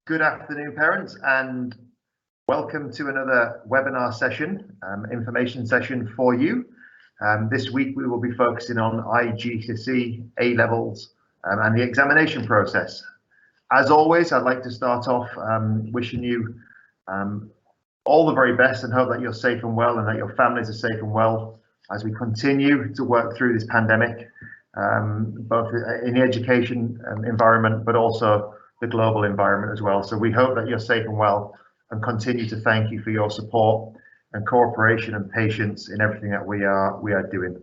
Good afternoon, parents, and welcome to another webinar session, information session for you. This week we will be focusing on GCSE, A-levels, and the examination process. As always, I'd like to start off wishing you all the very best and hope that you're safe and well and that your families are safe and well as we continue to work through this pandemic, both in the education environment, but also the global environment as well. So we hope that you're safe and well and continue to thank you for your support and cooperation and patience in everything that we are doing.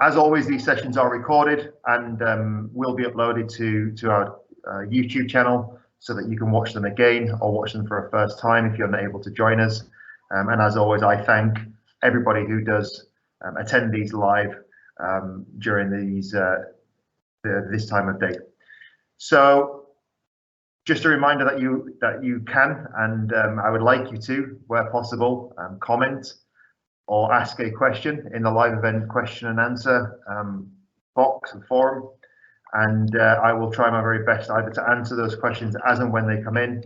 As always, these sessions are recorded and will be uploaded to our YouTube channel so that you can watch them again or watch them for a first time if you're not able to join us. And as always, I thank everybody who does attend these live during these this time of day. So just a reminder that you can and I would like you to, where possible, comment or ask a question in the live event question and answer box and forum, and I will try my very best either to answer those questions as and when they come in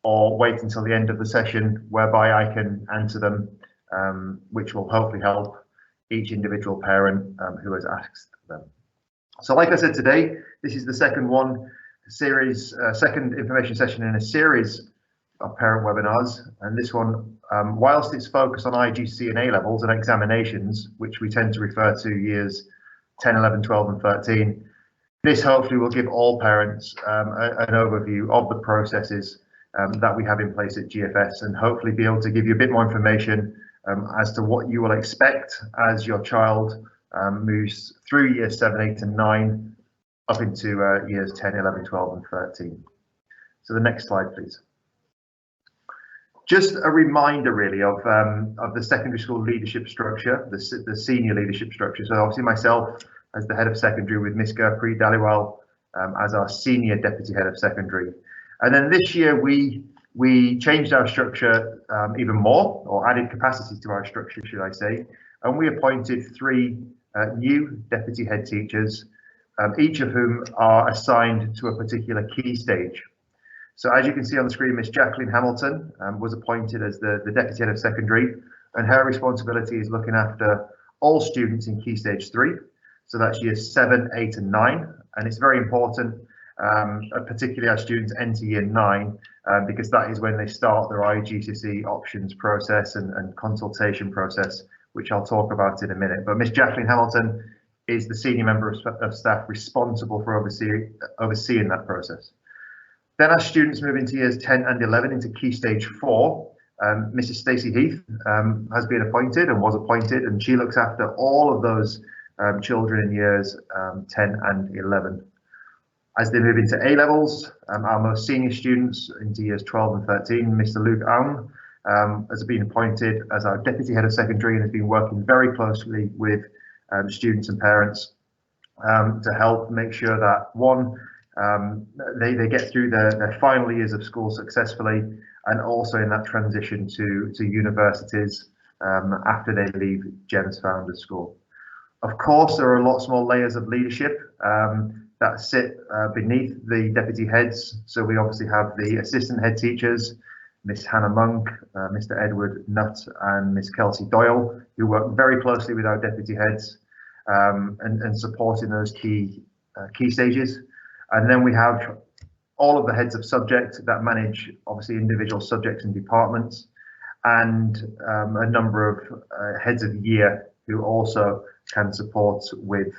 or wait until the end of the session whereby I can answer them, which will hopefully help each individual parent who has asked them. So like I said, today, this is the second information session in a series of parent webinars. And this one, whilst it's focused on GCSE and A-levels and examinations, which we tend to refer to years 10, 11, 12 and 13, this hopefully will give all parents an overview of the processes that we have in place at GFS and hopefully be able to give you a bit more information as to what you will expect as your child moves through years 7, 8 and 9 up into years 10, 11, 12 and 13. So the next slide, please. Just a reminder really of the secondary school leadership structure, the senior leadership structure. So obviously myself as the head of secondary with Miss Gurpreet Dhaliwal as our senior deputy head of secondary. And then this year we changed our structure even more, or added capacity to our structure, should I say, and we appointed 3 new deputy head teachers, each of whom are assigned to a particular key stage. So as you can see on the screen, Miss Jacqueline Hamilton was appointed as the deputy head of secondary, and her responsibility is looking after all students in key stage 3. So that's years 7, 8 and 9, and it's very important, particularly as students enter year 9, because that is when they start their GCSE options process and consultation process, which I'll talk about in a minute. But Miss Jacqueline Hamilton is the senior member of staff responsible for overseeing that process. Then as students move into years 10 and 11 into key stage 4, Mrs. Stacey Heath has been appointed and was appointed, and she looks after all of those children in years 10 and 11. As they move into A-levels, our most senior students into years 12 and 13, Mr. Luke Aung has been appointed as our deputy head of secondary and has been working very closely with students and parents to help make sure that they get through their final years of school successfully, and also in that transition to universities after they leave GEMS Founders School. Of course, there are lots more layers of leadership that sit beneath the deputy heads. So we obviously have the assistant head teachers, Miss Hannah Monk, Mr. Edward Nutt and Miss Kelsey Doyle, who work very closely with our deputy heads and supporting those key stages. And then we have all of the heads of subject that manage obviously individual subjects and departments, and a number of heads of year who also can support with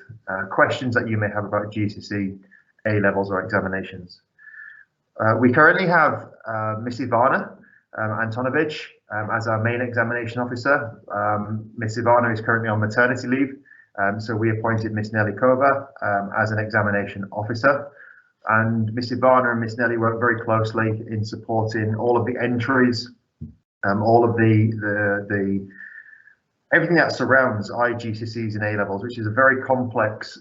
questions that you may have about GCSE, A-levels or examinations. We currently have Miss Ivana Antonovich as our main examination officer. Miss Ivana is currently on maternity leave, so we appointed Miss Nelly Kova as an examination officer. And Miss Ivana and Miss Nelly work very closely in supporting all of the entries, all of the everything that surrounds GCSEs and A-levels, which is a very complex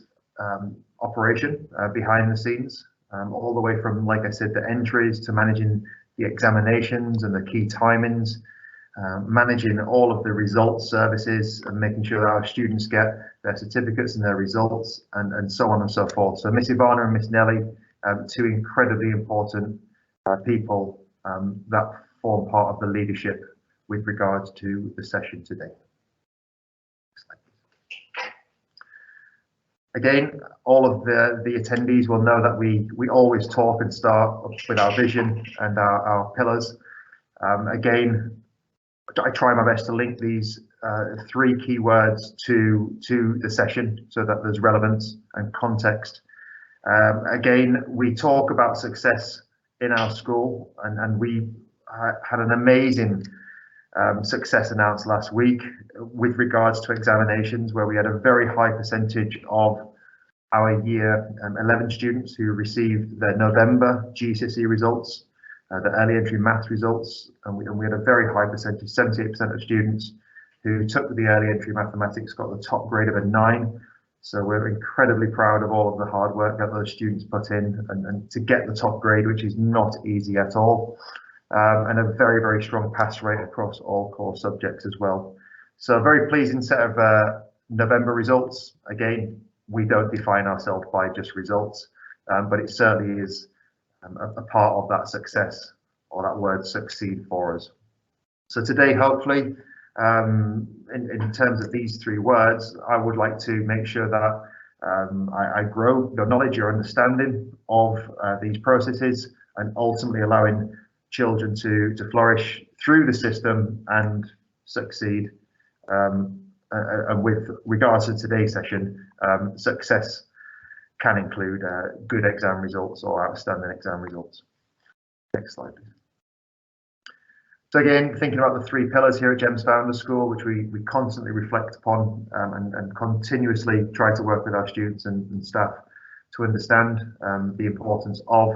operation behind the scenes, all the way from, like I said, the entries to managing the examinations and the key timings, managing all of the results services and making sure that our students get their certificates and their results, and so on and so forth. So Miss Ivana and Miss Nelly, 2 incredibly important people that form part of the leadership with regards to the session today. Again, all of the attendees will know that we always talk and start with our vision and our pillars. Again, I try my best to link these three keywords to the session so that there's relevance and context. Again, we talk about success in our school, and we had an amazing success announced last week with regards to examinations, where we had a very high percentage of our year 11 students who received their November GCSE results, the early entry maths results, and we had a very high percentage, 78% of students who took the early entry mathematics got the top grade of a 9. So we're incredibly proud of all of the hard work that those students put in and to get the top grade, which is not easy at all. And a very, very strong pass rate across all core subjects as well. So a very pleasing set of November results. Again, we don't define ourselves by just results, but it certainly is a part of that success, or that word succeed, for us. So today, hopefully, in terms of these three words, I would like to make sure that I grow your knowledge, your understanding of these processes, and ultimately allowing children to flourish through the system and succeed. And with regards to today's session, success can include good exam results or outstanding exam results. Next slide, please. So again, thinking about the three pillars here at GEMS Founders School, which we constantly reflect upon and continuously try to work with our students and staff to understand the importance of.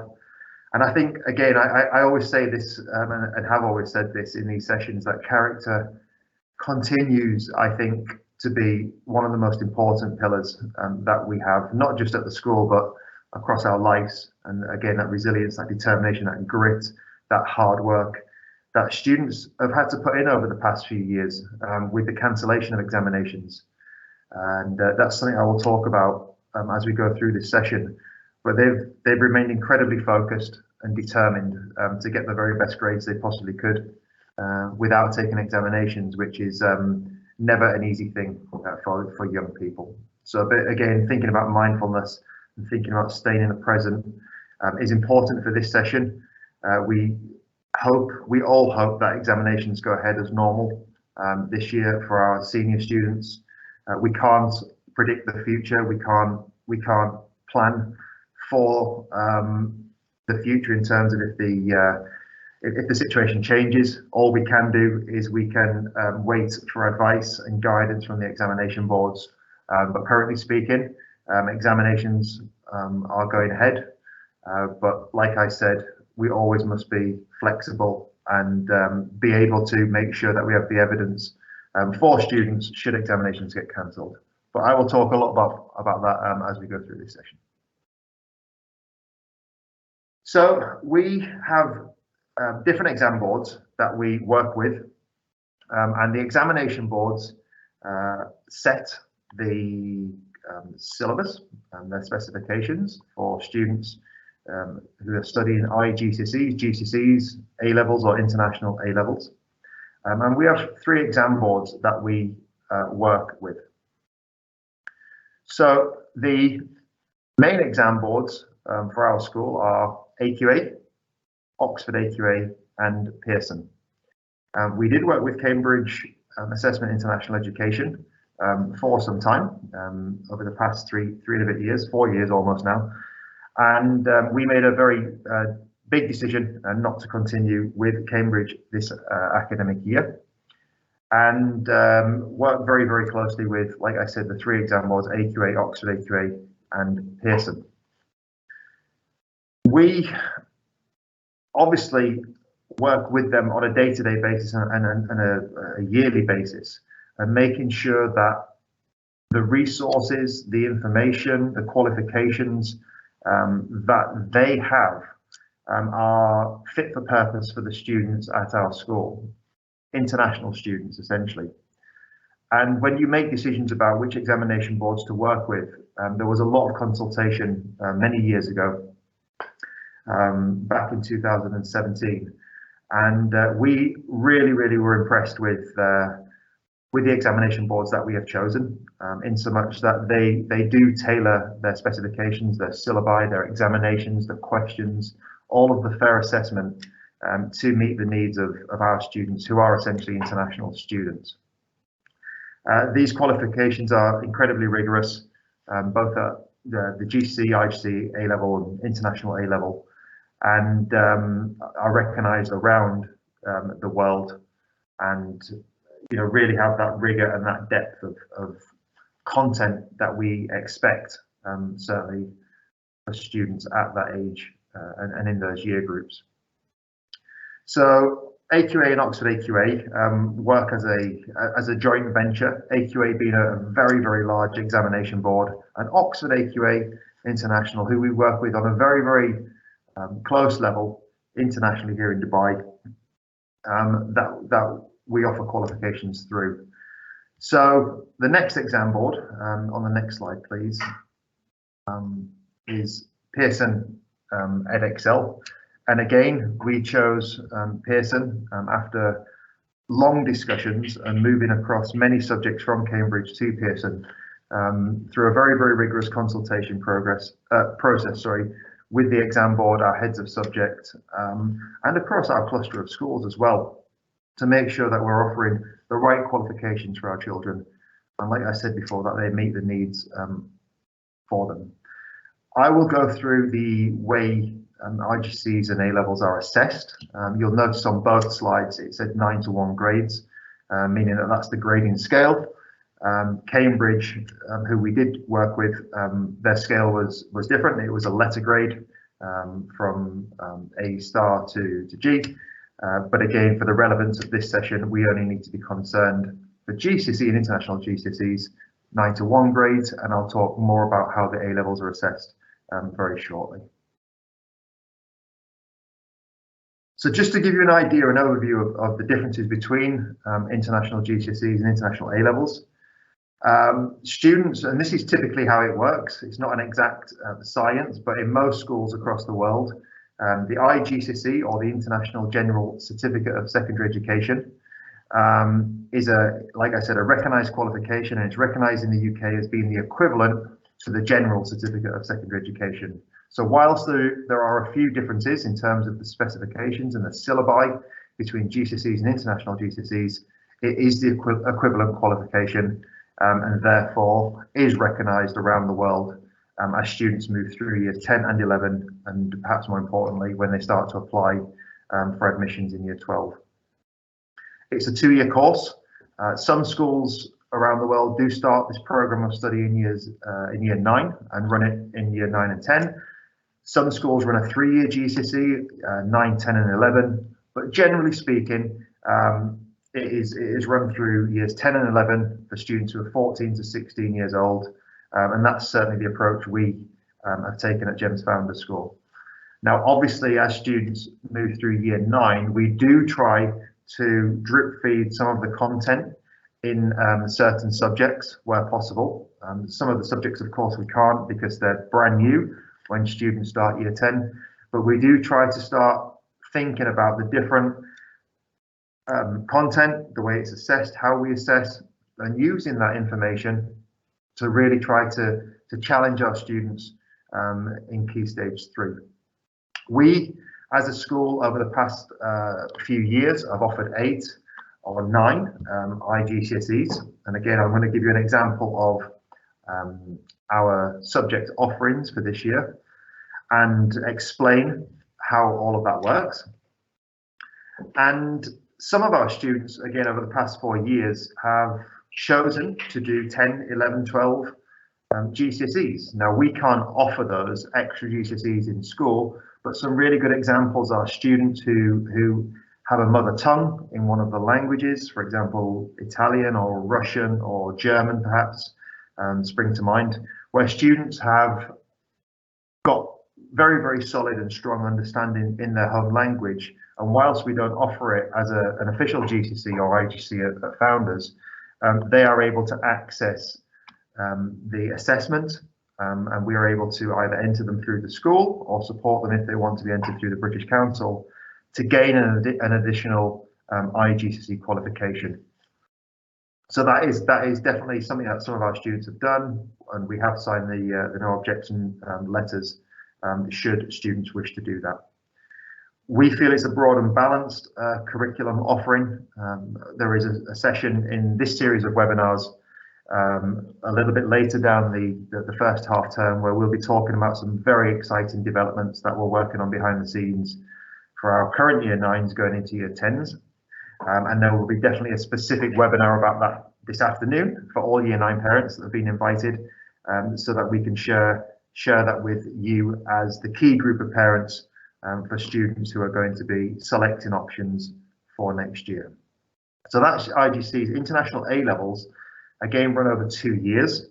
And I think, again, I always say this and have always said this in these sessions, that character continues, I think, to be one of the most important pillars that we have, not just at the school, but across our lives. And again, that resilience, that determination, that grit, that hard work that students have had to put in over the past few years with the cancellation of examinations. And that's something I will talk about as we go through this session. But they've remained incredibly focused and determined to get the very best grades they possibly could without taking examinations, which is never an easy thing for young people. So again, thinking about mindfulness and thinking about staying in the present is important for this session. We all hope that examinations go ahead as normal this year for our senior students. We can't predict the future. We can't plan for the future in terms of if the situation changes. All we can do is we can wait for advice and guidance from the examination boards. But currently speaking, examinations are going ahead. But like I said, we always must be flexible and be able to make sure that we have the evidence for students should examinations get cancelled. But I will talk a lot about that as we go through this session. So we have different exam boards that we work with, and the examination boards set the syllabus and their specifications for students who are studying GCSEs, GCSEs, A-levels or international A-levels. And we have three exam boards that we work with. So the main exam boards for our school are AQA, Oxford AQA and Pearson. We did work with Cambridge Assessment International Education for some time, over the past three and a bit years, 4 years almost now. And we made a very big decision not to continue with Cambridge this academic year, and worked very, very closely with, like I said, the three exam boards, AQA, Oxford AQA and Pearson. We obviously work with them on a day-to-day basis and a yearly basis, and making sure that the resources, the information, the qualifications that they have are fit for purpose for the students at our school, international students essentially. And when you make decisions about which examination boards to work with, there was a lot of consultation many years ago. back in 2017. And we really were impressed with the examination boards that we have chosen, in so much that they do tailor their specifications, their syllabi, their examinations, the questions, all of the fair assessment to meet the needs of our students, who are essentially international students. These qualifications are incredibly rigorous, both at the GCSE, IGCSE, A-level and international A-level, and are recognised around the world, and really have that rigor and that depth of content that we expect, certainly for students at that age and in those year groups. So AQA and Oxford AQA work as a joint venture, AQA being a very large examination board, and Oxford AQA International, who we work with on a very close level internationally here in Dubai, that we offer qualifications through. So the next exam board, on the next slide please, is Pearson EdXL. And again, we chose Pearson after long discussions and moving across many subjects from Cambridge to Pearson through a very rigorous consultation process, with the exam board, our heads of subject, and across our cluster of schools as well, to make sure that we're offering the right qualifications for our children, and like I said before, that they meet the needs for them. I will go through the way IGCSEs and A-levels are assessed. You'll notice on both slides it said 9-to-1 grades, meaning that that's the grading scale. Cambridge, who we did work with, their scale was different. It was a letter grade, from A star to G. But again, for the relevance of this session, we only need to be concerned for GCSE and international GCSEs, 9-to-1 grades, and I'll talk more about how the A-levels are assessed very shortly. So just to give you an idea, an overview of the differences between international GCSEs and international A-levels. Students, and this is typically how it works, it's not an exact science, but in most schools across the world, the IGCSE, or the International General Certificate of Secondary Education, is like I said, a recognised qualification, and it's recognised in the UK as being the equivalent to the General Certificate of Secondary Education. So whilst there are a few differences in terms of the specifications and the syllabi between GCSEs and international GCSEs, it is the equivalent qualification, and therefore is recognised around the world as students move through years 10 and 11, and perhaps more importantly, when they start to apply for admissions in year 12. It's a 2-year course. Some schools around the world do start this program of study in year 9 and run it in year 9 and 10. Some schools run a 3-year GCSE, 9, 10 and 11, but generally speaking, it is run through years 10 and 11 for students who are 14 to 16 years old, and that's certainly the approach we have taken at GEMS Founders School. Now, obviously, as students move through year 9, we do try to drip feed some of the content in certain subjects where possible. Some of the subjects, of course, we can't because they're brand new when students start year 10, but we do try to start thinking about the different content, the way it's assessed, how we assess, and using that information to really try to challenge our students in Key Stage 3. We, as a school, over the past few years, have offered 8 or 9 IGCSEs, and again, I'm going to give you an example of our subject offerings for this year and explain how all of that works. And some of our students, again, over the past 4 years, have chosen to do 10, 11, 12 GCSEs. Now, we can't offer those extra GCSEs in school, but some really good examples are students who have a mother tongue in one of the languages, for example, Italian or Russian or German, perhaps, spring to mind, where students have got very solid and strong understanding in their home language. And whilst we don't offer it as an official GCSE or IGCSE at Founders, they are able to access the assessment and we are able to either enter them through the school or support them if they want to be entered through the British Council to gain an additional IGCSE qualification. So that is definitely something that some of our students have done, and we have signed the no objection letters should students wish to do that. We feel it's a broad and balanced curriculum offering. There is a session in this series of webinars a little bit later down the first half term where we'll be talking about some very exciting developments that we're working on behind the scenes for our current year 9s going into year 10s. And there will be definitely a specific webinar about that this afternoon for all year 9 parents that have been invited, so that we can share that with you as the key group of parents for students who are going to be selecting options for next year. So that's IGCSE's international A-levels, again run over 2 years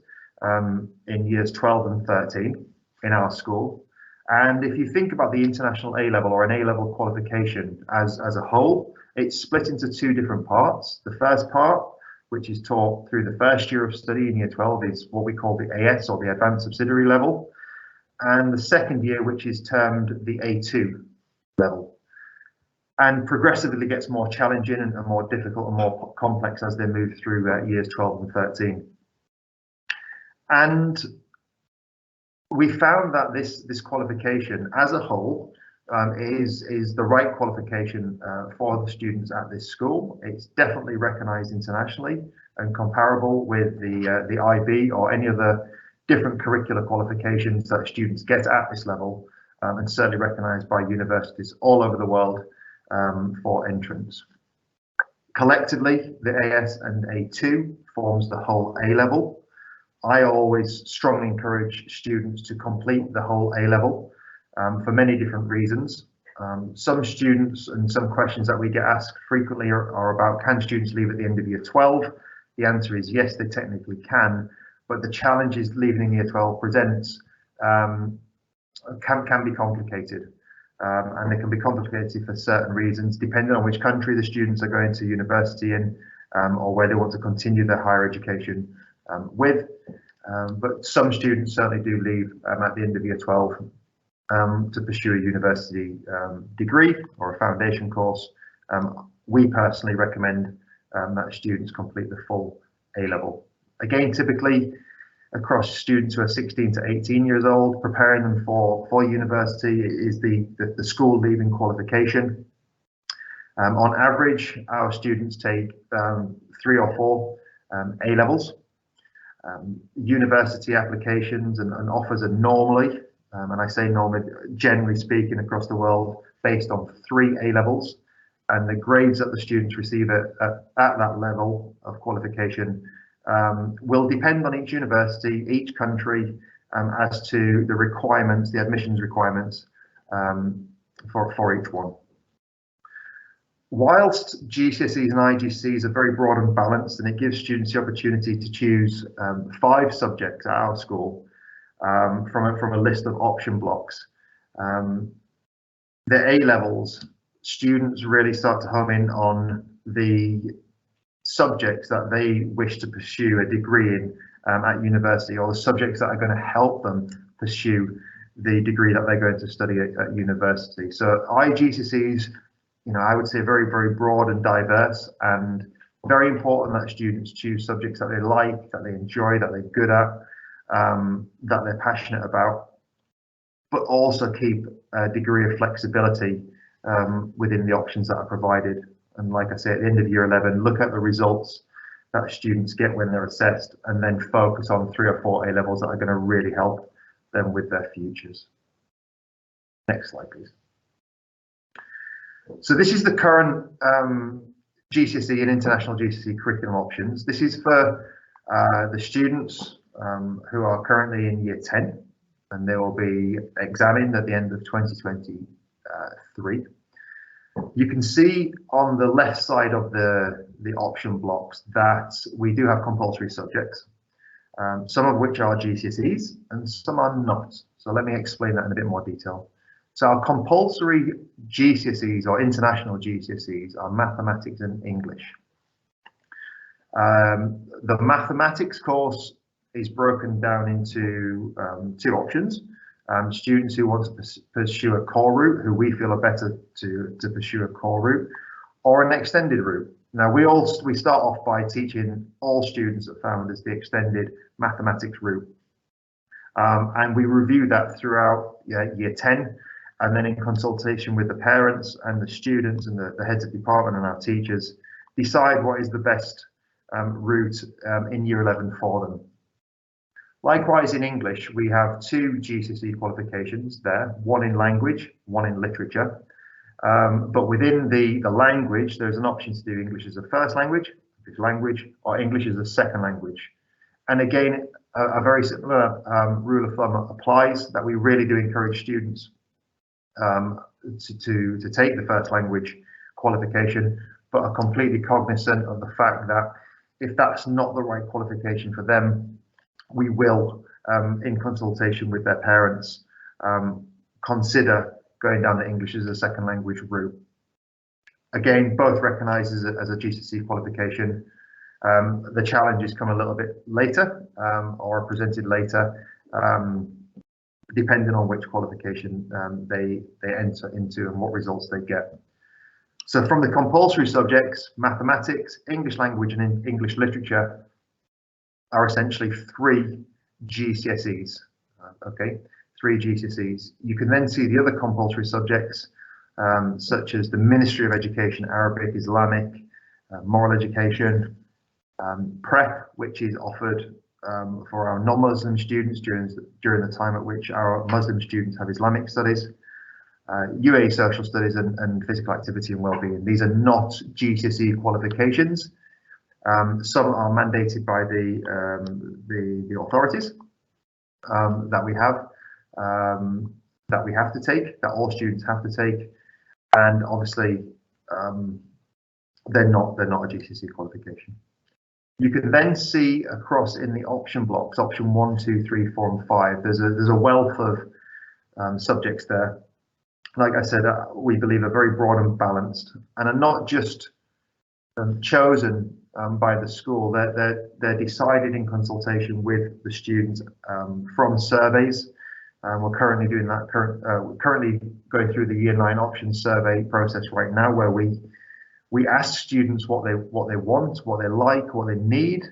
in years 12 and 13 in our school. And if you think about the international A-level or an A-level qualification as a whole, it's split into 2 different parts. The first part, which is taught through the first year of study in year 12, is what we call the AS or the advanced subsidiary level. And the second year, which is termed the A2 level. And progressively gets more challenging and more difficult and more complex as they move through years 12 and 13. And we found that this qualification as a whole is the right qualification for the students at this school. It's definitely recognised internationally and comparable with the IB or any other different curricular qualifications that students get at this level, and certainly recognised by universities all over the world for entrance. Collectively, the AS and A2 forms the whole A-level. I always strongly encourage students to complete the whole A-level for many different reasons. Some students and some questions that we get asked frequently are about, can students leave at the end of year 12? The answer is yes, they technically can, but the challenges leaving in year 12 presents can be complicated. And they can be complicated for certain reasons, depending on which country the students are going to university in, or where they want to continue their higher education with. But some students certainly do leave at the end of year 12 to pursue a university degree or a foundation course. We personally recommend that students complete the full A-level. Again, typically across students who are 16 to 18 years old, preparing them for university is the school leaving qualification. On average, our students take 3 or 4 A-levels. University applications and offers are normally, and I say normally, generally speaking across the world, based on 3 A-levels, and the grades that the students receive at that level of qualification will depend on each university, each country, as to the requirements, the admissions requirements for each one. Whilst GCSEs and IGCSEs are very broad and balanced, and it gives students the opportunity to choose 5 subjects at our school from a list of option blocks, the A-levels, students really start to home in on the subjects that they wish to pursue a degree in at university, or the subjects that are going to help them pursue the degree that they're going to study at university. So IGCSEs, I would say very, very broad and diverse, and very important that students choose subjects that they like, that they enjoy, that they're good at, that they're passionate about, but also keep a degree of flexibility within the options that are provided. And like I say, at the end of year 11, look at the results that students get when they're assessed, and then focus on 3 or 4 A-levels that are going to really help them with their futures. Next slide, please. So this is the current GCSE and international GCSE curriculum options. This is for the students who are currently in year 10, and they will be examined at the end of 2023. You can see on the left side of the option blocks that we do have compulsory subjects, some of which are GCSEs and some are not. So let me explain that in a bit more detail. So our compulsory GCSEs or international GCSEs are mathematics and English. The mathematics course is broken down into two options. Students who want to pursue a core route, who we feel are better to pursue a core route, or an extended route. Now we start off by teaching all students at Founders the extended mathematics route, and we review that throughout year 10, and then in consultation with the parents and the students and the heads of department and our teachers, decide what is the best route in year 11 for them. Likewise, in English, we have two GCSE qualifications there, one in language, one in literature. But within the language, there's an option to do English as a first language, or English as a second language. And again, a very similar rule of thumb applies, that we really do encourage students to take the first language qualification, but are completely cognizant of the fact that if that's not the right qualification for them, we will, in consultation with their parents, consider going down the English as a second language route. Again, both recognised as a GCSE qualification. The challenges come a little bit later, or are presented later, depending on which qualification they enter into and what results they get. So from the compulsory subjects, mathematics, English language and English literature are essentially 3 GCSEs, okay, 3 GCSEs. You can then see the other compulsory subjects, such as the Ministry of Education, Arabic, Islamic, moral education, prep, which is offered for our non-Muslim students during the time at which our Muslim students have Islamic studies, UAE social studies and physical activity and well-being. These are not GCSE qualifications. Some are mandated by the authorities that we have to take, that all students have to take, and obviously they're not a GCSE qualification. You can then see across in the option blocks, option 1, 2, 3, 4, and 5. There's a wealth of subjects there. Like I said, we believe are very broad and balanced, and are not just chosen by the school. They're decided in consultation with the students from surveys. We're currently doing that. We're currently going through the Year 9 option survey process right now, where we ask students what they want, what they like, what they need.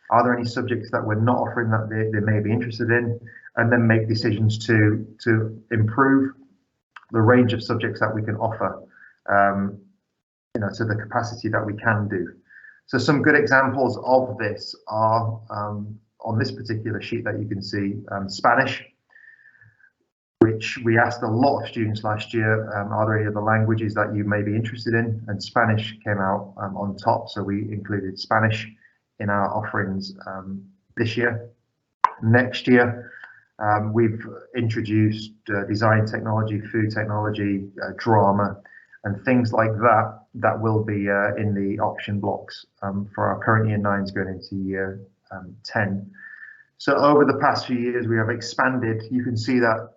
Are there any subjects that we're not offering that they may be interested in, and then make decisions to improve the range of subjects that we can offer, to the capacity that we can do. So some good examples of this are on this particular sheet that you can see, Spanish, which we asked a lot of students last year, are there any other languages that you may be interested in? And Spanish came out on top, so we included Spanish in our offerings this year. Next year, we've introduced design technology, food technology, drama, and things like that will be in the option blocks for our current year 9s going into year 10. So over the past few years, we have expanded. You can see that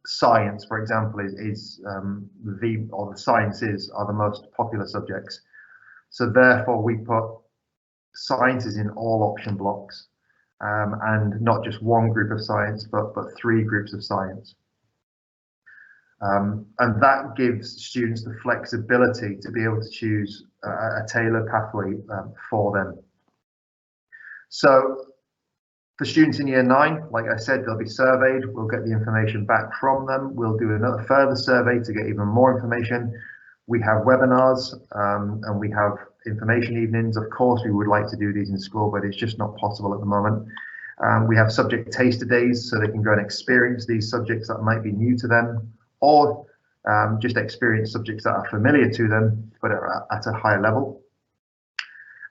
science, for example, the sciences are the most popular subjects. So therefore, we put sciences in all option blocks, and not just one group of science, but 3 groups of science. And that gives students the flexibility to be able to choose a tailored pathway for them. So for students in year 9, like I said, they'll be surveyed. We'll get the information back from them. We'll do another further survey to get even more information. We have webinars and we have information evenings. Of course, we would like to do these in school, but it's just not possible at the moment. We have subject taster days, so they can go and experience these subjects that might be new to them, or just experience subjects that are familiar to them, but are at a higher level.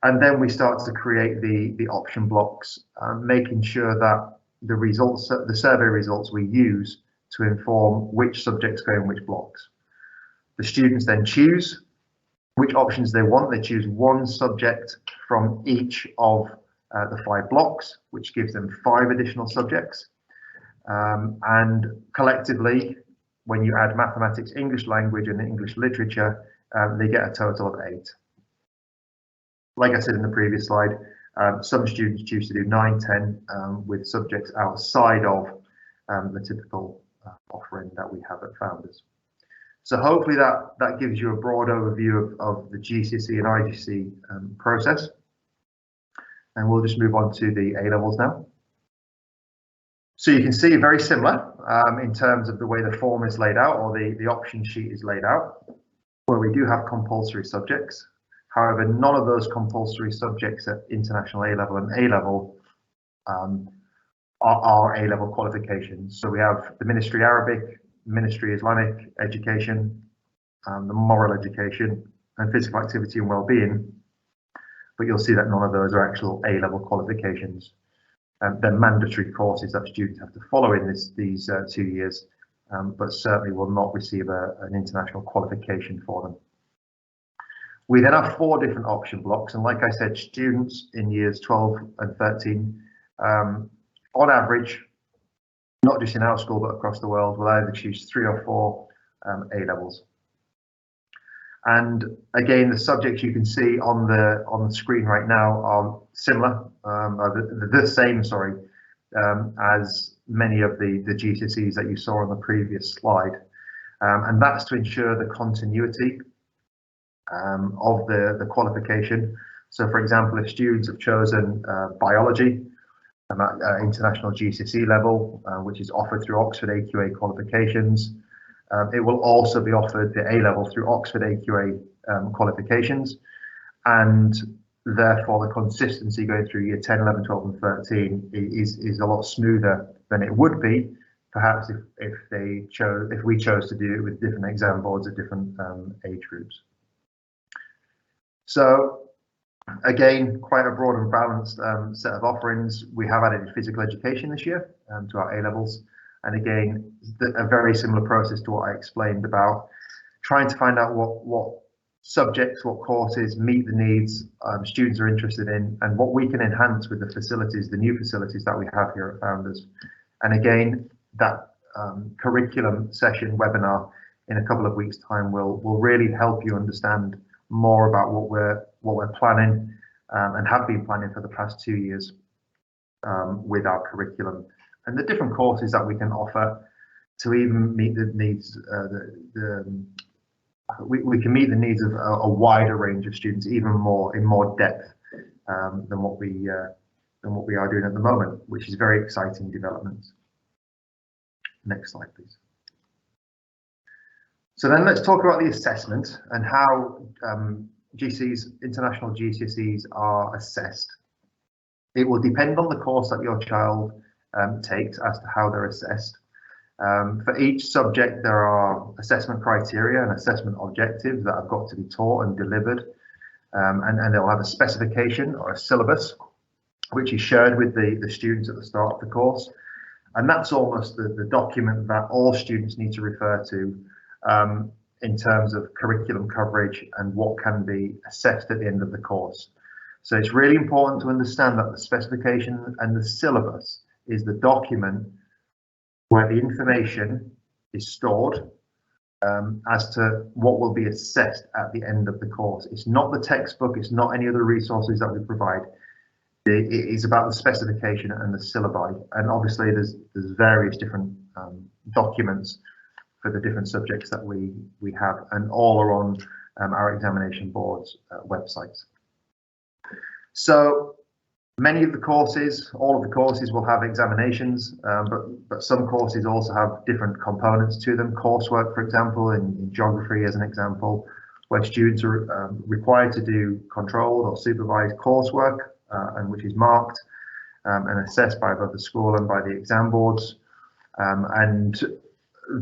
And then we start to create the option blocks, making sure that the survey results we use to inform which subjects go in which blocks. The students then choose which options they want. They choose one subject from each of the 5 blocks, which gives them 5 additional subjects. And collectively, when you add mathematics, English language, and English literature, they get a total of 8. Like I said in the previous slide, Some students choose to do 9, 10 with subjects outside of the typical offering that we have at Founders. So hopefully that gives you a broad overview of the GCSE and IGCSE process. And we'll just move on to the A-levels now. So you can see very similar in terms of the way the form is laid out, or the option sheet is laid out, where we do have compulsory subjects. However, none of those compulsory subjects at International A-level and A-level are A-level qualifications. So we have the Ministry Arabic, Ministry Islamic Education, the Moral Education, and Physical Activity and Wellbeing. But you'll see that none of those are actual A-level qualifications. They're mandatory courses that students have to follow in these 2 years, but certainly will not receive an international qualification for them. We then have 4 different option blocks, and like I said, students in years 12 and 13, on average, not just in our school but across the world, will either choose 3 or 4 A-levels. And again, the subjects you can see on the screen right now are similar, the same, sorry, as many of the GCSEs that you saw on the previous slide, and that's to ensure the continuity of the qualification. So, for example, if students have chosen biology at international GCSE level, which is offered through Oxford AQA qualifications, it will also be offered the A-level through Oxford AQA qualifications, and therefore the consistency going through year 10, 11, 12 and 13 is a lot smoother than it would be perhaps if we chose to do it with different exam boards at different age groups. So again, quite a broad and balanced set of offerings. We have added physical education this year to our A-levels. And again, a very similar process to what I explained about trying to find out what subjects, what courses meet the needs students are interested in, and what we can enhance with the facilities, the new facilities that we have here at Founders. And again, that curriculum session webinar in a couple of weeks' time will really help you understand more about what we're planning and have been planning for the past 2 years with our curriculum and the different courses that we can offer to even meet the needs. We can meet the needs of a wider range of students, even more in more depth than what we are doing at the moment, which is very exciting development. Next slide, please. So then let's talk about the assessment and how international GCSEs are assessed. It will depend on the course that your child takes as to how they're assessed. For each subject, there are assessment criteria and assessment objectives that have got to be taught and delivered, and they'll have a specification or a syllabus, which is shared with the students at the start of the course. And that's almost the document that all students need to refer to in terms of curriculum coverage and what can be assessed at the end of the course. So it's really important to understand that the specification and the syllabus is the document where the information is stored as to what will be assessed at the end of the course. It's not the textbook, it's not any other resources that we provide. It is about the specification and the syllabi, and obviously there's various different documents for the different subjects that we have, and all are on our examination board's websites. So many of the courses, all of the courses will have examinations, but some courses also have different components to them. Coursework, for example, in geography as an example, where students are required to do controlled or supervised coursework, and which is marked and assessed by both the school and by the exam boards, and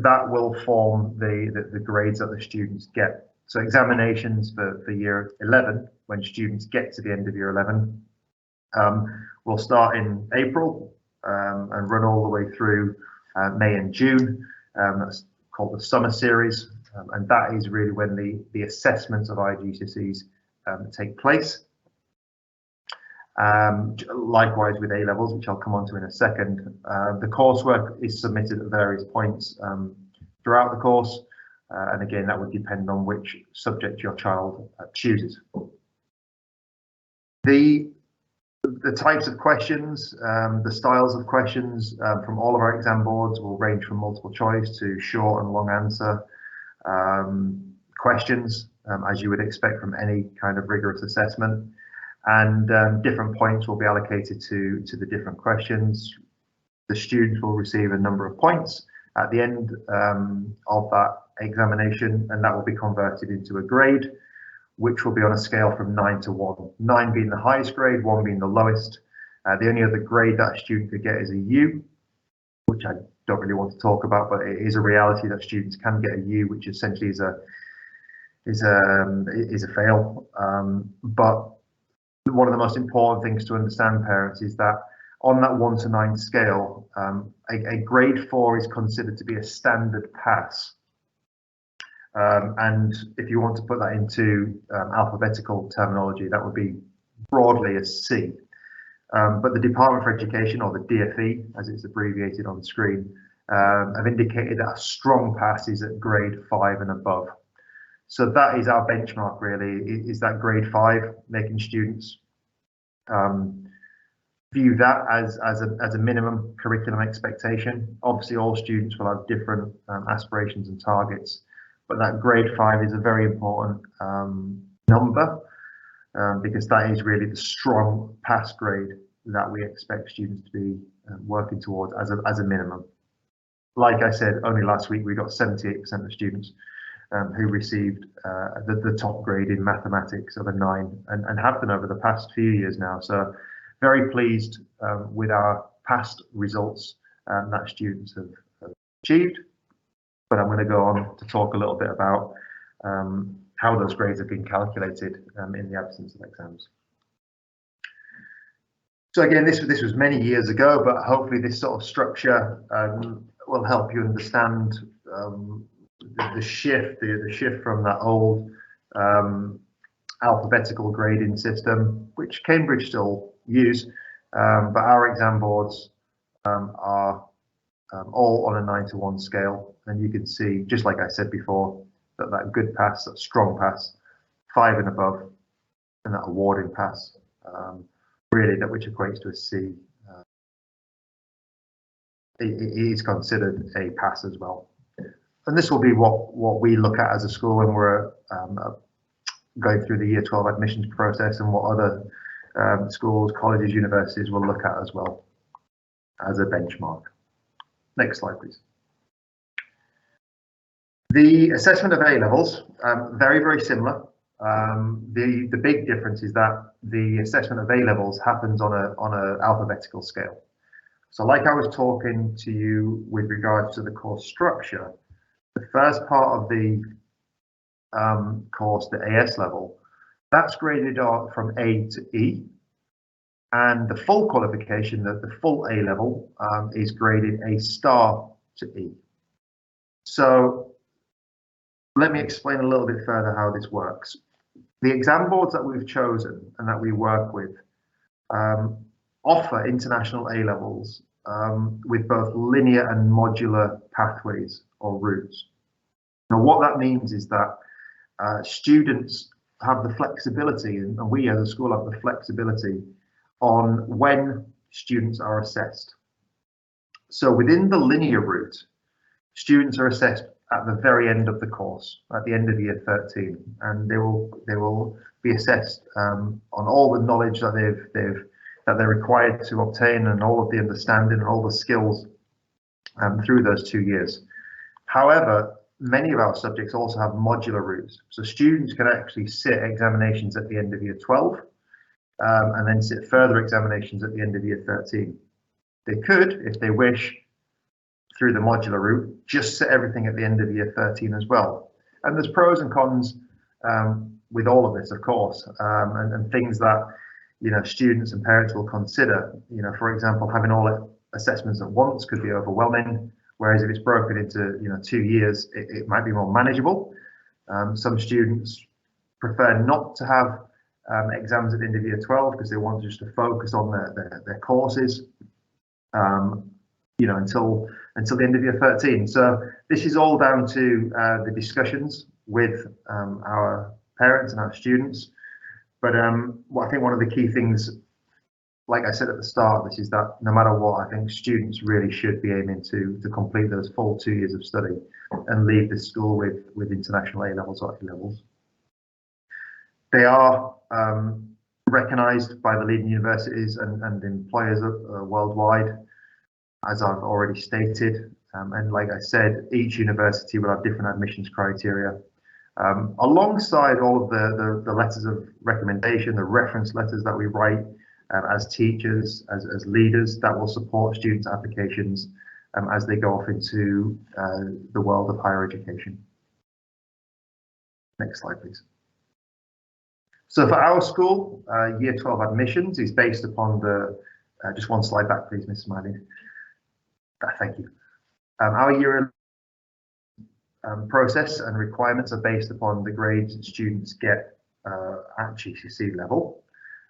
that will form the grades that the students get. So examinations for year 11, when students get to the end of year 11, will start in April and run all the way through May and June. That's called the summer series, and that is really when the assessments of IGCSEs take place. Likewise with A-levels, which I'll come on to in a second. The coursework is submitted at various points throughout the course, and again, that would depend on which subject your child chooses. The The types of questions, the styles of questions from all of our exam boards will range from multiple choice to short and long answer questions, as you would expect from any kind of rigorous assessment. And different points will be allocated to the different questions. The students will receive a number of points at the end of that examination, and that will be converted into a grade, which will be on a scale from 9 to 1, 9 being the highest grade, 1 being the lowest. The only other grade that a student could get is a U, which I don't really want to talk about, but it is a reality that students can get a U, which essentially is a fail. But one of the most important things to understand, parents, is that on that 1 to 9 scale, a grade 4 is considered to be a standard pass. And if you want to put that into alphabetical terminology, that would be broadly a C. But the Department for Education, or the DfE, as it's abbreviated on the screen, have indicated that a strong pass is at grade 5 and above. So that is our benchmark, really, is that grade 5, making students view that as a minimum curriculum expectation. Obviously, all students will have different aspirations and targets, but that grade 5 is a very important number because that is really the strong pass grade that we expect students to be working towards as a minimum. Like I said, only last week we got 78% of students who received the top grade in mathematics of a 9, and have been over the past few years now. So very pleased with our past results that students have achieved. But I'm going to go on to talk a little bit about how those grades have been calculated in the absence of exams. So again, this was many years ago, but hopefully this sort of structure will help you understand the shift from that old alphabetical grading system, which Cambridge still use, but our exam boards are all on a 9 to 1 scale, and you can see, just like I said before, that good pass, that strong pass, 5 and above, and that awarding pass, really, that which equates to a C, it is considered a pass as well. And this will be what we look at as a school when we're going through the Year 12 admissions process, and what other schools, colleges, universities will look at as well as a benchmark. Next slide, please. The assessment of A-levels, very, very similar. The big difference is that the assessment of A-levels happens on a alphabetical scale. So like I was talking to you with regards to the course structure, the first part of the course, the AS level, that's graded from A to E. And the full qualification, the full A level, is graded A star to E. So let me explain a little bit further how this works. The exam boards that we've chosen and that we work with offer international A levels with both linear and modular pathways or routes. Now, what that means is that students have the flexibility, and we as a school have the flexibility on when students are assessed. So within the linear route, students are assessed at the very end of the course, at the end of year 13, and they will be assessed on all the knowledge that they're required to obtain, and all of the understanding and all the skills through those 2 years. However, many of our subjects also have modular routes, so students can actually sit examinations at the end of year 12 and then sit further examinations at the end of year 13. They could, if they wish, through the modular route, just sit everything at the end of year 13 as well. And there's pros and cons with all of this, of course, and things that students and parents will consider. For example, having all assessments at once could be overwhelming, whereas if it's broken into 2 years, it might be more manageable. Some students prefer not to have exams at the end of year 12 because they want just to focus on their courses until the end of year 13. So this is all down to the discussions with our parents and our students. But I think one of the key things like I said at the start, this is that no matter what, I think students really should be aiming to complete those full 2 years of study and leave the school with international A levels or A levels. They are recognised by the leading universities and employers worldwide, as I've already stated. And like I said, each university will have different admissions criteria. Alongside all of the letters of recommendation, the reference letters that we write as teachers, as leaders, that will support students' applications as they go off into the world of higher education. Next slide, please. So for our school, Year 12 admissions is based upon the, just one slide back, please, Ms. Smiley. Thank you. Our year process and requirements are based upon the grades that students get at GCSE level.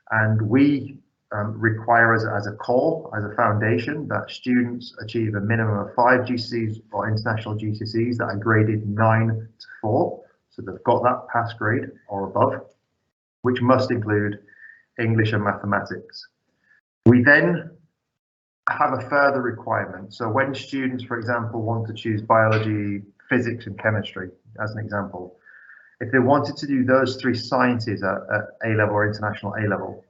And we require as a core, as a foundation, that students achieve a minimum of 5 GCSEs or international GCSEs that are graded 9 to 4. So they've got that pass grade or above, which must include English and mathematics. We then have a further requirement. So when students, for example, want to choose biology, physics and chemistry, as an example, if they wanted to do those 3 sciences at A level or international A level,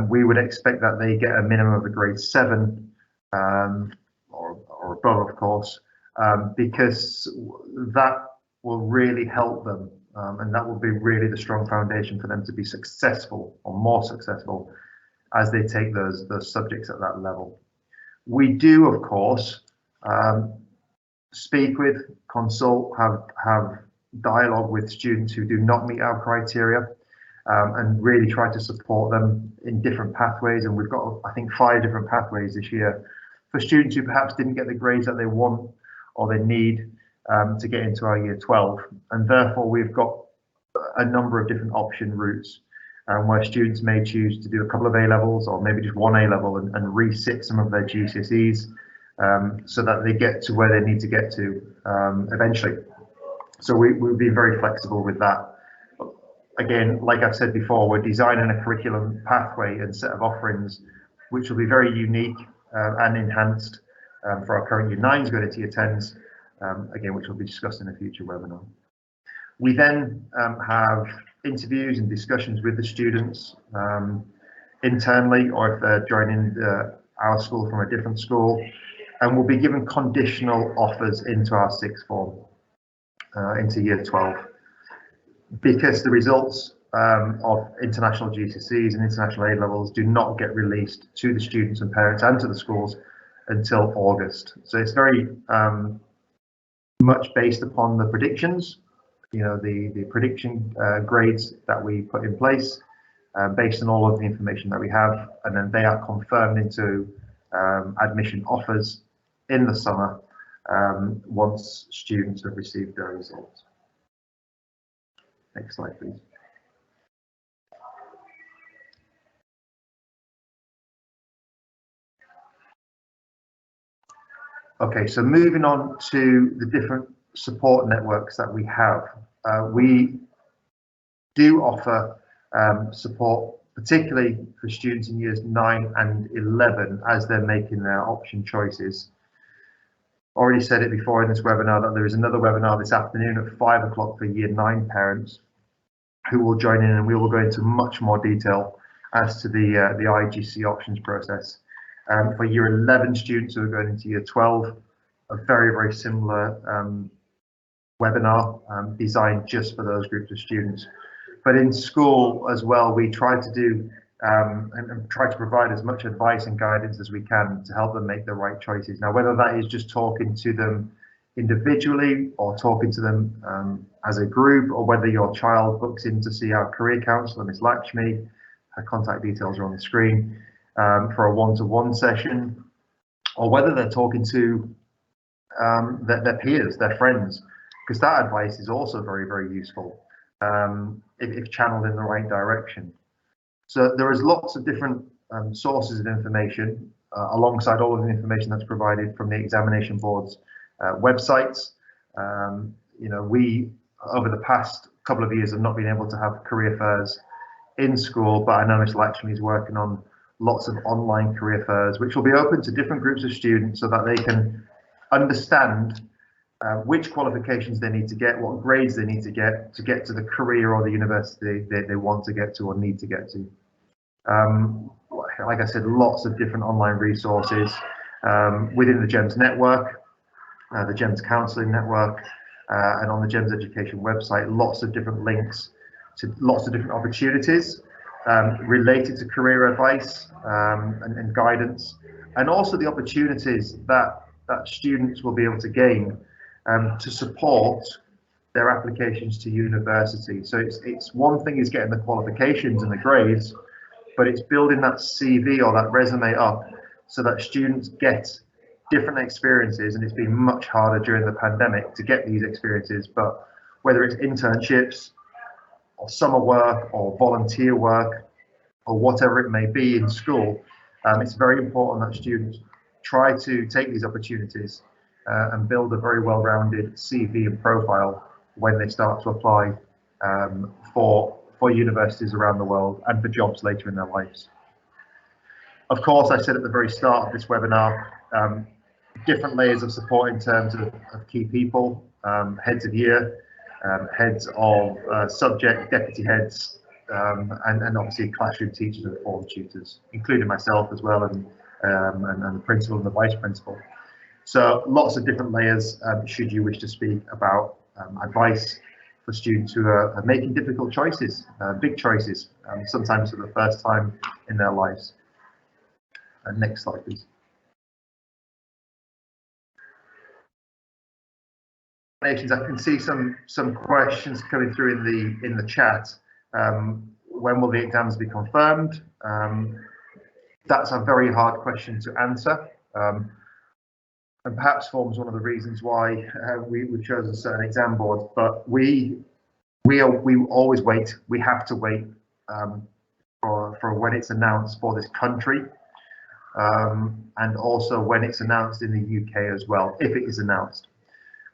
we would expect that they get a minimum of a grade 7 or above, of course, because that will really help them, and that will be really the strong foundation for them to be successful or more successful as they take those subjects at that level. We do, of course, speak with, consult, have dialogue with students who do not meet our criteria, and really try to support them in different pathways. And we've got, I think, 5 different pathways this year for students who perhaps didn't get the grades that they want or they need to get into our Year 12. And therefore, we've got a number of different option routes where students may choose to do a couple of A levels or maybe just 1 A level and resit some of their GCSEs so that they get to where they need to get to eventually. So we'll be very flexible with that. Again, like I've said before, we're designing a curriculum pathway and set of offerings which will be very unique and enhanced for our current Year 9s going into Year 10s, again, which will be discussed in a future webinar. We then have interviews and discussions with the students internally, or if they're joining our school from a different school, and we'll be given conditional offers into our 6th form, into Year 12. Because the results of international GCSEs and international A levels do not get released to the students and parents and to the schools until August. So it's very much based upon the predictions, the prediction grades that we put in place based on all of the information that we have, and then they are confirmed into admission offers in the summer once students have received their results. Next slide, please. Okay, so moving on to the different support networks that we have. We do offer support, particularly for students in years 9 and 11 as they're making their option choices. Already said it before in this webinar that there is another webinar this afternoon at 5 o'clock for Year 9 parents who will join in, and we will go into much more detail as to the IGC options process. For Year 11 students who are going into Year 12, a very similar webinar designed just for those groups of students. But in school as well, we try to do and try to provide as much advice and guidance as we can to help them make the right choices. Now, whether that is just talking to them individually or talking to them as a group, or whether your child books in to see our career counsellor, Miss Lakshmi, her contact details are on the screen, for a one-to-one session, or whether they're talking to their peers, their friends, because that advice is also very useful if channeled in the right direction. So there is lots of different sources of information alongside all of the information that's provided from the examination board's websites. We over the past couple of years have not been able to have career fairs in school, but I know Ms. Lakshmi is working on lots of online career fairs, which will be open to different groups of students so that they can understand which qualifications they need to get, what grades they need to get to the career or the university they want to get to or need to get to. Like I said, lots of different online resources within the GEMS network, the GEMS counselling network, and on the GEMS education website, lots of different links to lots of different opportunities related to career advice and guidance, and also the opportunities that students will be able to gain to support their applications to university. So it's one thing is getting the qualifications and the grades, but it's building that CV or that resume up so that students get different experiences. And it's been much harder during the pandemic to get these experiences, but whether it's internships or summer work or volunteer work or whatever it may be in school, it's very important that students try to take these opportunities and build a very well-rounded CV and profile when they start to apply for universities around the world and for jobs later in their lives. Of course, I said at the very start of this webinar, different layers of support in terms of key people, heads of year, heads of subject, deputy heads, and obviously classroom teachers and form tutors, including myself as well, and the principal and the vice principal. So lots of different layers should you wish to speak about advice for students who are making difficult choices, big choices, sometimes for the first time in their lives. Next slide, please. I can see some questions coming through in the chat. When will the exams be confirmed? That's a very hard question to answer, and perhaps forms one of the reasons why we've chosen certain exam boards. But we always wait. We have to wait for when it's announced for this country, and also when it's announced in the UK as well, if it is announced.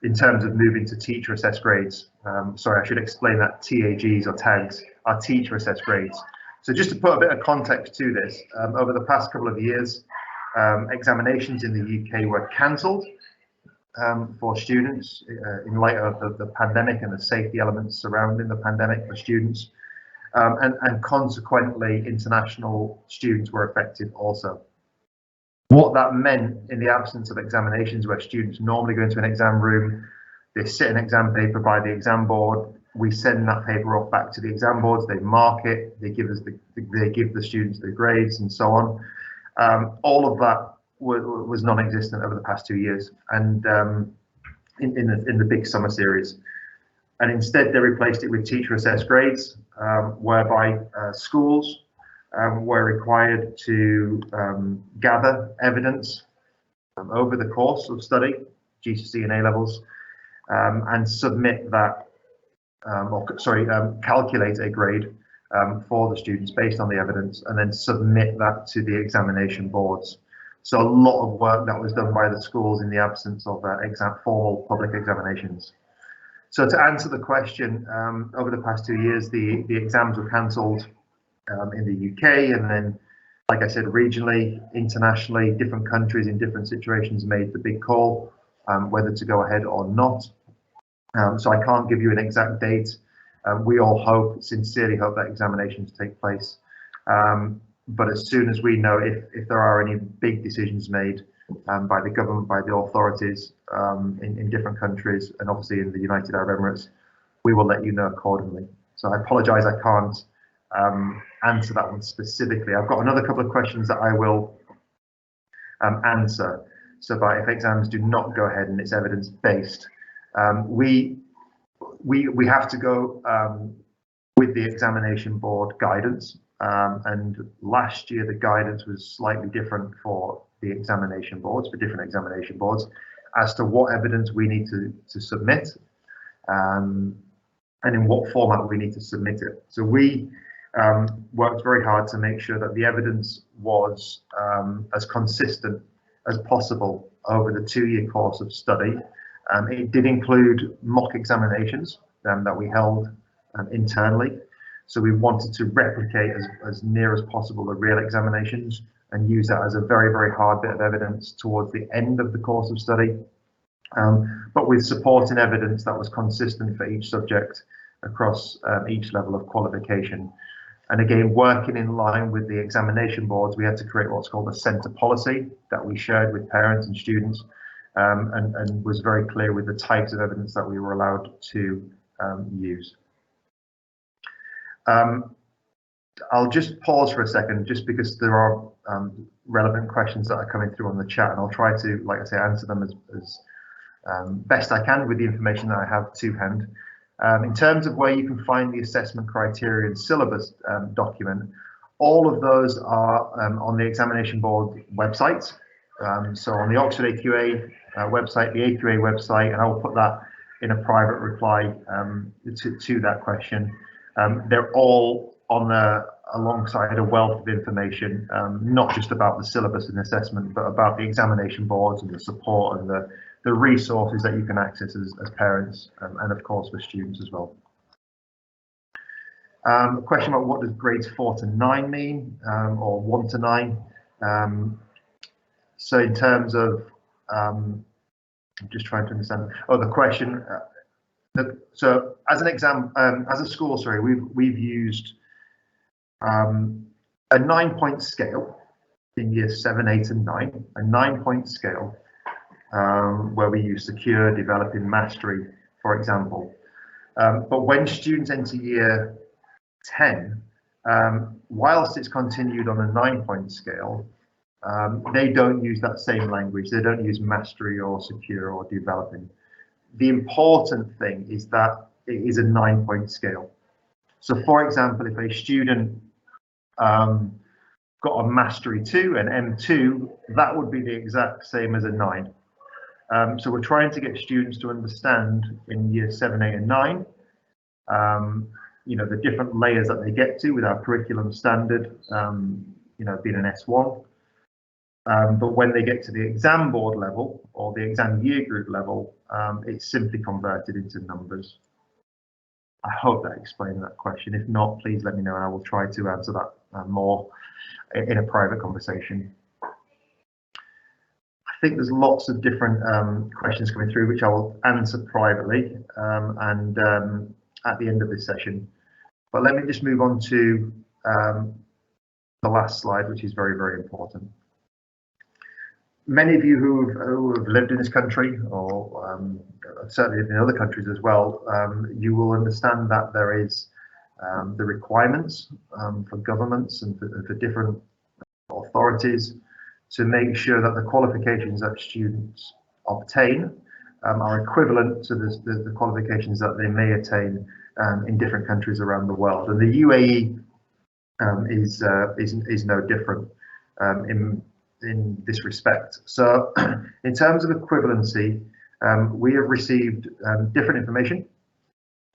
In terms of moving to teacher assessed grades, sorry, I should explain that TAGs or tags are teacher assessed grades. So just to put a bit of context to this, over the past couple of years, examinations in the UK were cancelled for students in light of the pandemic and the safety elements surrounding the pandemic for students, and consequently international students were affected also. What that meant in the absence of examinations, where students normally go into an exam room, they sit an exam paper by the exam board, we send that paper off back to the exam boards, they mark it, they give the students the grades and so on. All of that was non-existent over the past 2 years, and in the big summer series. And instead they replaced it with teacher assessed grades, whereby schools were required to gather evidence over the course of study, GCSE and A-levels, and submit that, calculate a grade for the students based on the evidence, and then submit that to the examination boards. So a lot of work that was done by the schools in the absence of formal public examinations. So to answer the question, over the past 2 years, the exams were cancelled in the UK, and then, like I said, regionally, internationally, different countries in different situations made the big call whether to go ahead or not. So I can't give you an exact date. We all sincerely hope that examinations take place. But as soon as we know if there are any big decisions made by the government, by the authorities in different countries, and obviously in the United Arab Emirates, we will let you know accordingly. So I apologise, I can't answer that one specifically. I've got another couple of questions that I will answer. So if exams do not go ahead and it's evidence based, we have to go with the examination board guidance, and last year the guidance was slightly different for the examination boards, for different examination boards, as to what evidence we need to submit, and in what format we need to submit it. So we worked very hard to make sure that the evidence was as consistent as possible over the 2-year course of study. It did include mock examinations that we held internally. So we wanted to replicate as near as possible the real examinations and use that as a very, very hard bit of evidence towards the end of the course of study, but with supporting evidence that was consistent for each subject across each level of qualification. And again, working in line with the examination boards, we had to create what's called a centre policy that we shared with parents and students, and was very clear with the types of evidence that we were allowed to use. I'll just pause for a second, just because there are relevant questions that are coming through on the chat, and I'll try to, like I say, answer them as best I can with the information that I have to hand. In terms of where you can find the assessment criteria and syllabus document, all of those are on the examination board websites. So on the Oxford AQA website, the AQA website, and I will put that in a private reply to that question. They're all on alongside a wealth of information, not just about the syllabus and assessment, but about the examination boards and the support and the resources that you can access as parents, and of course for students as well. A question about what does grades 4 to 9 mean, or 1 to 9. So in terms of, I'm just trying to understand. Oh, the question. So as an exam, as a school, sorry, we've used a 9-point scale in years 7, 8, and 9. A 9-point scale where we use secure, developing, mastery, for example. But when students enter year 10, whilst it's continued on a 9-point scale, they don't use that same language. They don't use mastery or secure or developing. The important thing is that it is a 9-point scale. So for example, if a student got a mastery 2 and M2, that would be the exact same as a 9. So we're trying to get students to understand in year 7, 8, and 9, you know, the different layers that they get to with our curriculum standard, you know, being an S1. But when they get to the exam board level or the exam year group level, it's simply converted into numbers. I hope that explained that question. If not, please let me know and I will try to answer that more in a private conversation. I think there's lots of different questions coming through, which I will answer privately and at the end of this session. But let me just move on to the last slide, which is very, very important. Many of you who have lived in this country, or certainly in other countries as well, you will understand that there is the requirements for governments and for different authorities to make sure that the qualifications that students obtain are equivalent to the qualifications that they may attain in different countries around the world. And the UAE is no different in this respect. So in terms of equivalency, we have received different information,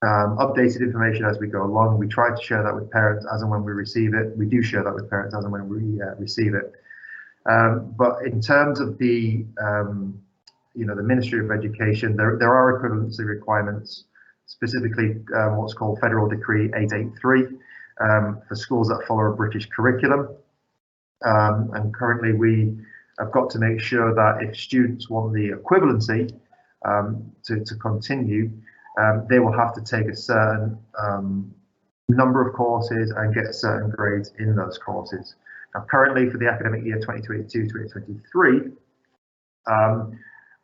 updated information as we go along. We try to share that with parents as and when we receive it. We do share that with parents as and when we receive it. But in terms of the you know, the Ministry of Education, there are equivalency requirements, specifically what's called Federal Decree 883 for schools that follow a British curriculum. And currently we have got to make sure that if students want the equivalency to continue, they will have to take a certain number of courses and get certain grades in those courses. Now, currently for the academic year 2022-2023,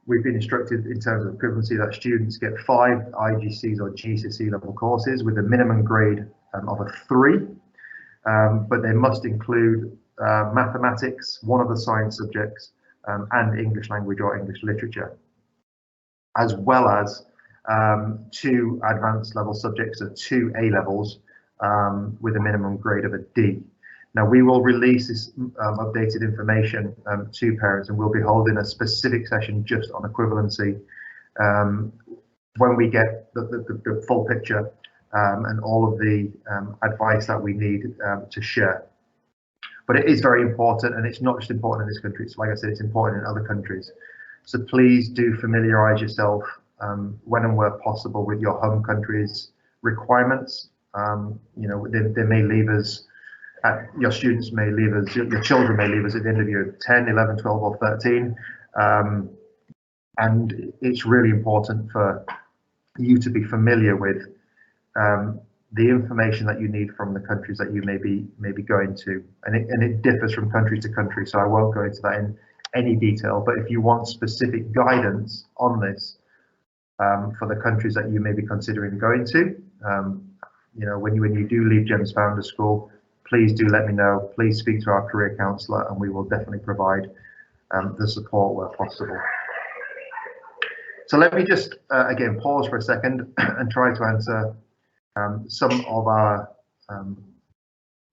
we've been instructed in terms of equivalency that students get 5 IGCs or GCSE level courses with a minimum grade of a 3, but they must include mathematics, one of the science subjects, and English language or English literature, as well as 2 advanced level subjects or 2 A-levels with a minimum grade of a D. Now we will release this updated information to parents, and we'll be holding a specific session just on equivalency when we get the full picture and all of the advice that we need to share. But it is very important, and it's not just important in this country. It's, like I said, it's important in other countries. So please do familiarise yourself when and where possible with your home country's requirements You know, they may leave us, your students may leave us, your children may leave us at the end of year 10, 11, 12 or 13. And it's really important for you to be familiar with the information that you need from the countries that you may be going to, and it differs from country to country, so I won't go into that in any detail. But if you want specific guidance on this for the countries that you may be considering going to, you know, when you do leave GEMS Founder School, please do let me know. Please speak to our career counsellor, and we will definitely provide the support where possible. So let me just again pause for a second and try to answer some of our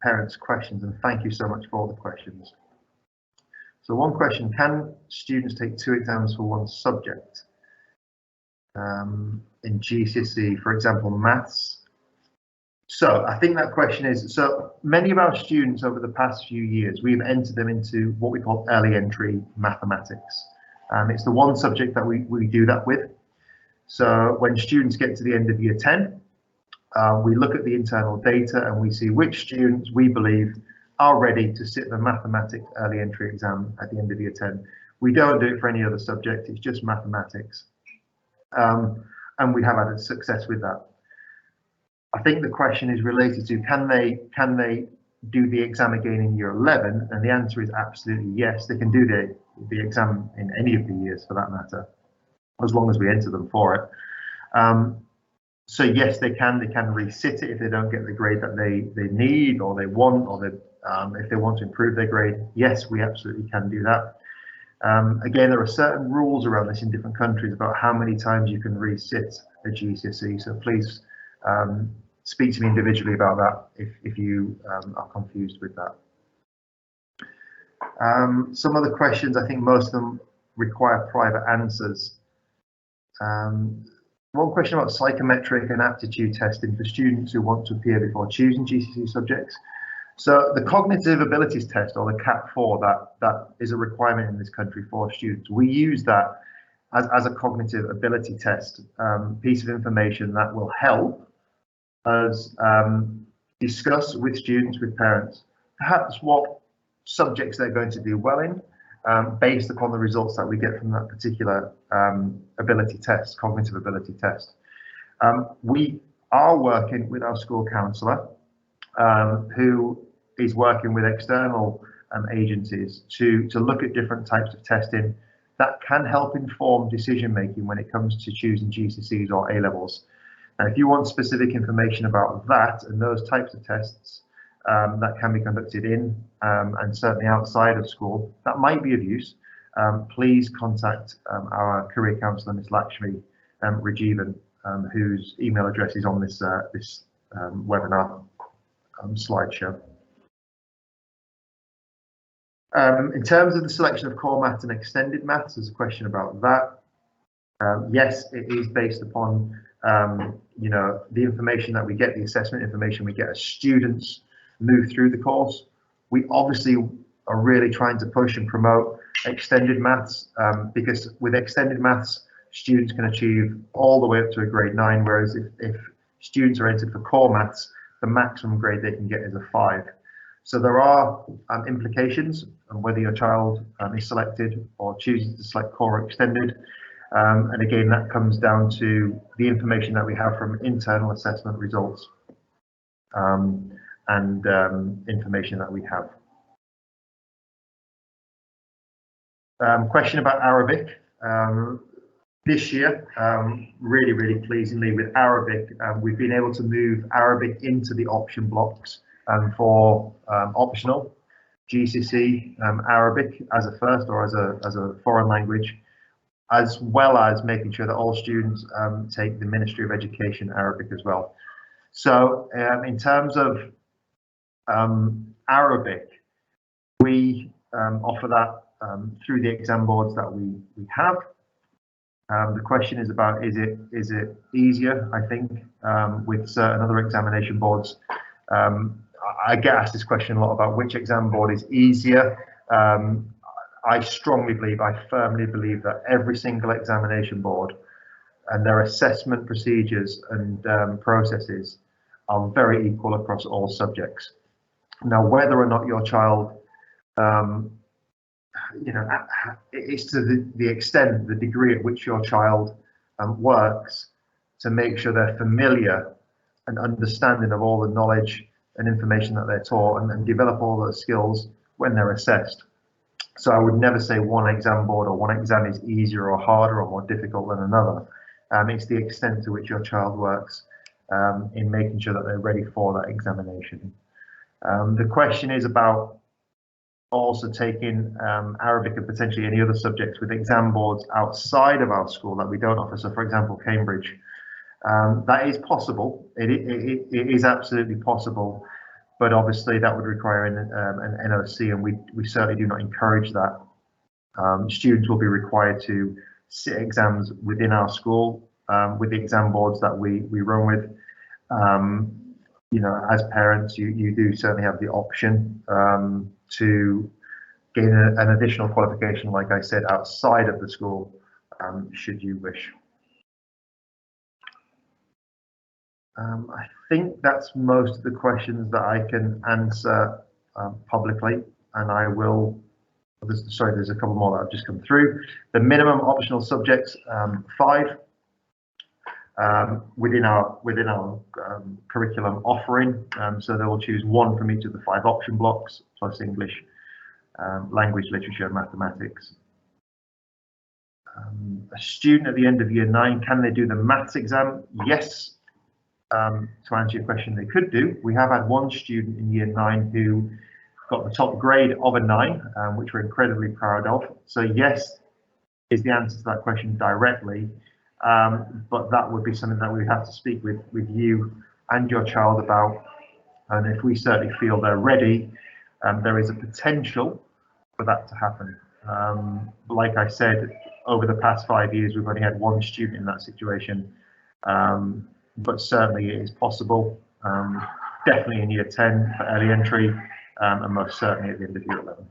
parents' questions, and thank you so much for all the questions. So one question: can students take 2 exams for one subject in GCSE, for example, maths? So I think that question is, so many of our students over the past few years, we've entered them into what we call early entry mathematics. It's the one subject that we do that with. So when students get to the end of year 10, we look at the internal data and we see which students we believe are ready to sit the mathematics early entry exam at the end of year 10. We don't do it for any other subject, it's just mathematics. And we have had success with that. I think the question is related to can they do the exam again in year 11, and the answer is absolutely yes. They can do the exam in any of the years for that matter, as long as we enter them for it. So yes, they can resit it if they don't get the grade that they need or they want, or if they want to improve their grade. Yes, we absolutely can do that. Again, there are certain rules around this in different countries about how many times you can resit a GCSE, so please speak to me individually about that if you are confused with that. Some other questions, I think most of them require private answers. One question about psychometric and aptitude testing for students who want to appear before choosing GCSE subjects. So the cognitive abilities test, or the CAT4, that is a requirement in this country for students. We use that as a cognitive ability test piece of information that will help us discuss with students, with parents, perhaps what subjects they're going to do well in, based upon the results that we get from that particular ability test, cognitive ability test. We are working with our school counsellor, who is working with external agencies to look at different types of testing that can help inform decision making when it comes to choosing GCSEs or A-levels. And if you want specific information about that and those types of tests that can be conducted in and certainly outside of school, that might be of use, please contact our career counsellor, Ms. Lakshmi Rajivan, whose email address is on this webinar slideshow. In terms of the selection of core maths and extended maths, there's a question about that. Yes, it is based upon you know, the information that we get, the assessment information we get as students move through the course. We obviously are really trying to push and promote extended maths, because with extended maths, students can achieve all the way up to a grade 9, whereas if students are entered for core maths, the maximum grade they can get is a 5. So there are implications on whether your child is selected or chooses to select core or extended. And again, that comes down to the information that we have from internal assessment results and information that we have. Question about Arabic. This year, really pleasingly with Arabic, we've been able to move Arabic into the option blocks for optional GCSE Arabic as a first or as a foreign language, as well as making sure that all students take the Ministry of Education Arabic as well. So in terms of Arabic, we offer that through the exam boards that we have. The question is about, is it easier? I think with certain other examination boards, I get asked this question a lot about which exam board is easier. I strongly believe, I firmly believe that every single examination board and their assessment procedures and processes are very equal across all subjects. Now, whether or not your child, it's to the extent, the degree at which your child works to make sure they're familiar and understanding of all the knowledge and information that they're taught, and develop all those skills when they're assessed. So I would never say one exam board or one exam is easier or harder or more difficult than another. It's the extent to which your child works in making sure that they're ready for that examination. The question is about also taking Arabic and potentially any other subjects with exam boards outside of our school that we don't offer. So, for example, Cambridge. That is possible. It is absolutely possible, but obviously that would require an NOC, and we certainly do not encourage that. Students will be required to sit exams within our school with the exam boards that we run with. As parents, you do certainly have the option to gain an additional qualification, like I said, outside of the school, should you wish. I think that's most of the questions that I can answer publicly, and I will. Sorry, there's a couple more that have just come through. The minimum optional subjects, 5 within our curriculum offering. So they will choose 1 from each of the 5 option blocks, plus English, language, literature, and mathematics. A student at the end of year 9, can they do the maths exam? Yes. To answer your question, they could do. We have had 1 student in year 9 who got the top grade of a 9, which we're incredibly proud of. So yes is the answer to that question directly, but that would be something that we have to speak with you and your child about. And if we certainly feel they're ready, there is a potential for that to happen. Like I said, over the past 5 years, we've only had 1 student in that situation. But certainly it is possible, definitely in year 10 for early entry, and most certainly at the end of year 11.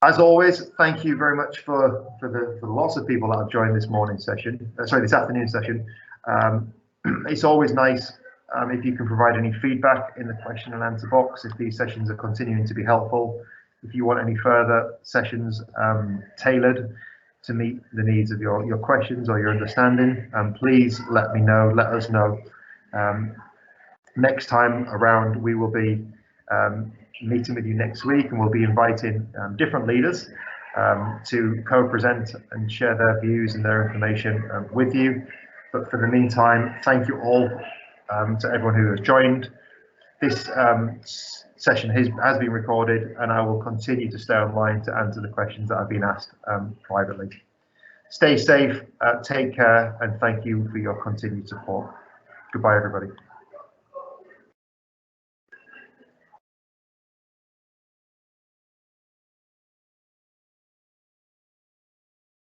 As always, thank you very much for the lots of people that have joined this morning session, this afternoon session. It's always nice if you can provide any feedback in the question and answer box, if these sessions are continuing to be helpful. If you want any further sessions tailored to meet the needs of your questions or your understanding, please let me know, let us know. Next time around, we will be meeting with you next week, and we'll be inviting different leaders to co-present and share their views and their information with you. But for the meantime, thank you all to everyone who has joined. This session has been recorded, and I will continue to stay online to answer the questions that have been asked privately. Stay safe, take care, and thank you for your continued support. Goodbye, everybody.